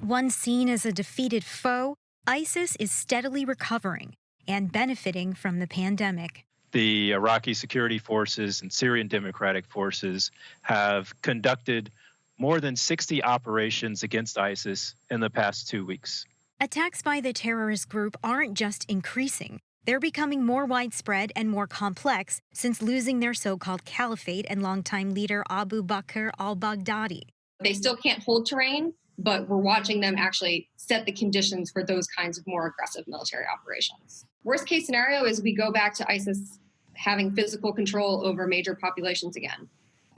Once seen as a defeated foe, ISIS is steadily recovering and benefiting from the pandemic. The Iraqi security forces and Syrian Democratic Forces have conducted more than 60 operations against ISIS in the past 2 weeks. Attacks by the terrorist group aren't just increasing, they're becoming more widespread and more complex since losing their so-called caliphate and longtime leader Abu Bakr al-Baghdadi. They still can't hold terrain, but we're watching them actually set the conditions for those kinds of more aggressive military operations. Worst case scenario is we go back to ISIS having physical control over major populations again.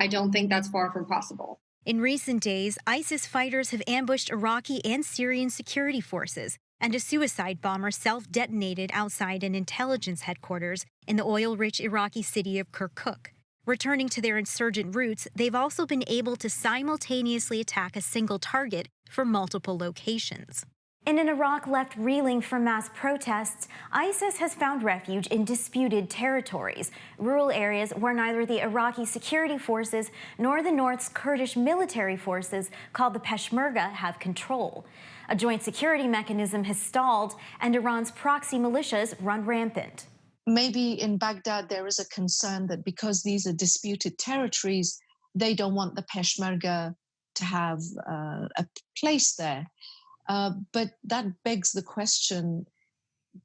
I don't think that's far from possible. In recent days, ISIS fighters have ambushed Iraqi and Syrian security forces, and a suicide bomber self-detonated outside an intelligence headquarters in the oil-rich Iraqi city of Kirkuk. Returning to their insurgent roots, they've also been able to simultaneously attack a single target from multiple locations. In an Iraq left reeling from mass protests, ISIS has found refuge in disputed territories, rural areas where neither the Iraqi security forces nor the North's Kurdish military forces, called the Peshmerga, have control. A joint security mechanism has stalled, and Iran's proxy militias run rampant. Maybe in Baghdad there is a concern that because these are disputed territories, they don't want the Peshmerga to have a place there. But that begs the question,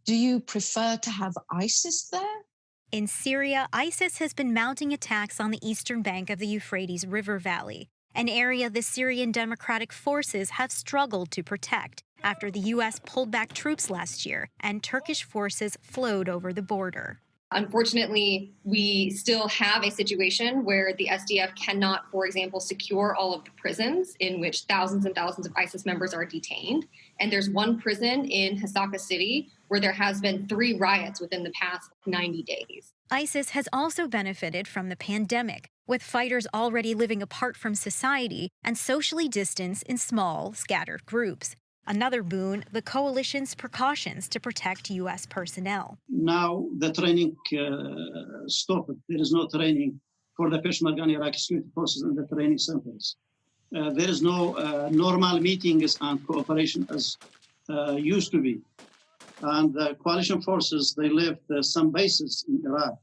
do you prefer to have ISIS there? In Syria, ISIS has been mounting attacks on the eastern bank of the Euphrates River Valley, an area the Syrian Democratic Forces have struggled to protect after the U.S. pulled back troops last year and Turkish forces flowed over the border. Unfortunately, we still have a situation where the SDF cannot, for example, secure all of the prisons in which thousands and thousands of ISIS members are detained. And there's one prison in Hasaka City where there has been 3 riots within the past 90 days. ISIS has also benefited from the pandemic, with fighters already living apart from society and socially distanced in small, scattered groups. Another boon, the coalition's precautions to protect U.S. personnel. Now the training stopped. There is no training for the Peshmerga and Iraqi security forces in the training centers. There is no normal meetings and cooperation as used to be. And the coalition forces, they left some bases in Iraq.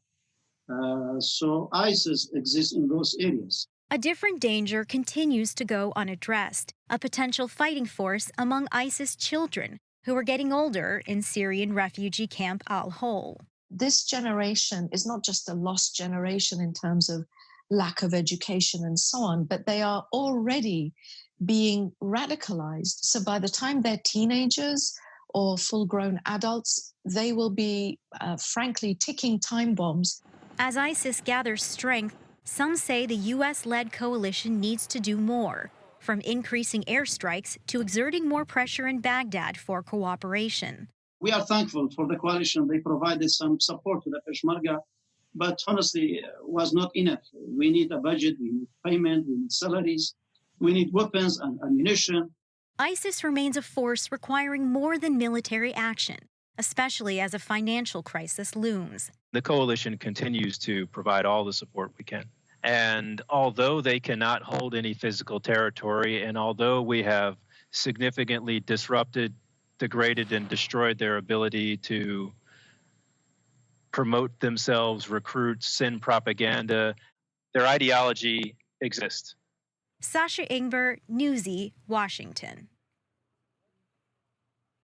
So ISIS exists in those areas. A different danger continues to go unaddressed, a potential fighting force among ISIS children who are getting older in Syrian refugee camp Al-Hol. This generation is not just a lost generation in terms of lack of education and so on, but they are already being radicalized. So by the time they're teenagers or full-grown adults, they will be, frankly, ticking time bombs. As ISIS gathers strength, some say the U.S.-led coalition needs to do more, from increasing airstrikes to exerting more pressure in Baghdad for cooperation. We are thankful for the coalition. They provided some support to the Peshmerga, but honestly, was not enough. We need a budget, we need payment, we need salaries, we need weapons and ammunition. ISIS remains a force requiring more than military action, especially as a financial crisis looms. The coalition continues to provide all the support we can. And although they cannot hold any physical territory, and although we have significantly disrupted, degraded, and destroyed their ability to promote themselves, recruit, send propaganda, their ideology exists. Sasha Ingber, Newsy, Washington.